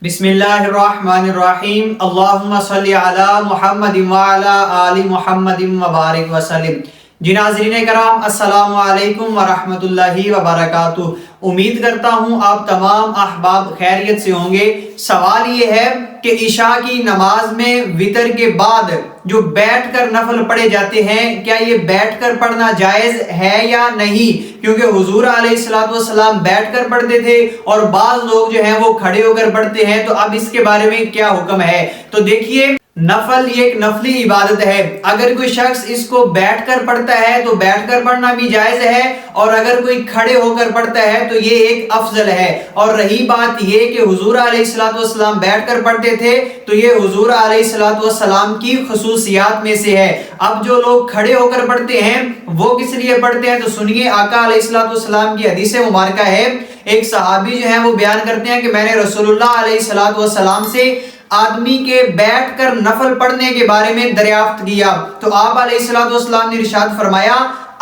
بسم اللہ الرحمن الرحیم اللہم صلی علی محمد وعلی آل محمد وبارک وسلم۔ جی ناظرین کرام، السلام علیکم ورحمۃ اللہ وبرکاتہ۔ امید کرتا ہوں آپ تمام احباب خیریت سے ہوں گے۔ سوال یہ ہے کہ عشاء کی نماز میں وتر کے بعد جو بیٹھ کر نفل پڑھے جاتے ہیں، کیا یہ بیٹھ کر پڑھنا جائز ہے یا نہیں؟ کیونکہ حضور علیہ السلام بیٹھ کر پڑھتے تھے اور بعض لوگ جو ہیں وہ کھڑے ہو کر پڑھتے ہیں، تو اب اس کے بارے میں کیا حکم ہے؟ تو دیکھیے، نفل یہ ایک نفلی عبادت ہے۔ اگر کوئی شخص اس کو بیٹھ کر پڑھتا ہے تو بیٹھ کر پڑھنا بھی جائز ہے، اور اگر کوئی کھڑے ہو کر پڑھتا ہے تو یہ ایک افضل ہے۔ اور رہی بات یہ کہ حضور علیہ السلام بیٹھ کر پڑھتے تھے، تو یہ حضور علیہ السلام کی خصوصیات میں سے ہے۔ اب جو لوگ کھڑے ہو کر پڑھتے ہیں وہ کس لیے پڑھتے ہیں؟ تو سنیے، آقا علیہ السلام کی حدیث مبارکہ ہے۔ ایک صحابی جو ہیں وہ بیان کرتے ہیں کہ میں نے رسول اللہ علیہ السلام سے آدمی کے بیٹھ کر نفل پڑھنے کے بارے میں دریافت کیا، تو آپ علیہ السلام نے ارشاد فرمایا،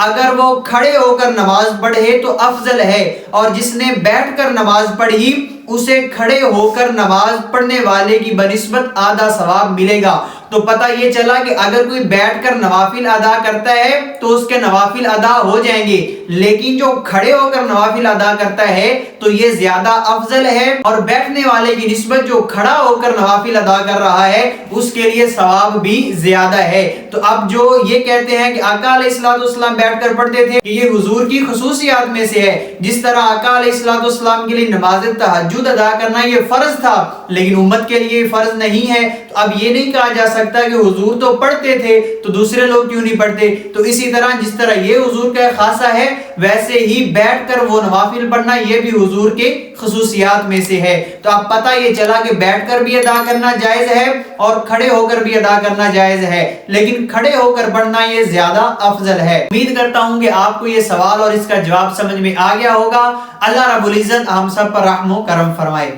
اگر وہ کھڑے ہو کر نماز پڑھے تو افضل ہے، اور جس نے بیٹھ کر نماز پڑھی اسے کھڑے ہو کر نماز پڑھنے والے کی بنسبت آدھا ثواب ملے گا۔ تو پتہ یہ چلا کہ اگر کوئی بیٹھ کر نوافل ادا کرتا ہے تو اس کے نوافل ادا ہو جائیں گے، لیکن جو کھڑے ہو کر نوافل ادا کرتا ہے تو یہ زیادہ افضل ہے، اور بیٹھنے والے کی نسبت جو کھڑا ہو کر نوافل ادا کر رہا ہے اس کے لیے ثواب بھی زیادہ ہے۔ تو اب جو یہ کہتے ہیں کہ آقا علیہ السلام بیٹھ کر پڑھتے تھے، کہ یہ حضور کی خصوصیات میں سے ہے۔ جس طرح آقا علیہ السلام کے لیے نماز تہجد ادا کرنا یہ فرض تھا، لیکن امت کے لیے فرض نہیں ہے، تو اب یہ نہیں کہا جا سکتا کہ حضور تو پڑھتے تھے تو دوسرے لوگ کیوں نہیں پڑھتے۔ تو اسی طرح جس طرح یہ حضور کا خاصہ ہے، ویسے ہی بیٹھ کر وہ نوافل پڑھنا یہ بھی حضور کے خصوصیات میں سے ہے۔ تو اب پتہ یہ چلا کہ بیٹھ کر بھی ادا کرنا جائز ہے اور کھڑے ہو کر بھی ادا کرنا جائز ہے، لیکن کھڑے ہو کر پڑھنا یہ زیادہ افضل ہے۔ امید کرتا ہوں کہ آپ کو یہ سوال اور اس کا جواب سمجھ میں آ گیا ہوگا۔ اللہ رب العزت ہم سب پر رحم و کرم فرمائے۔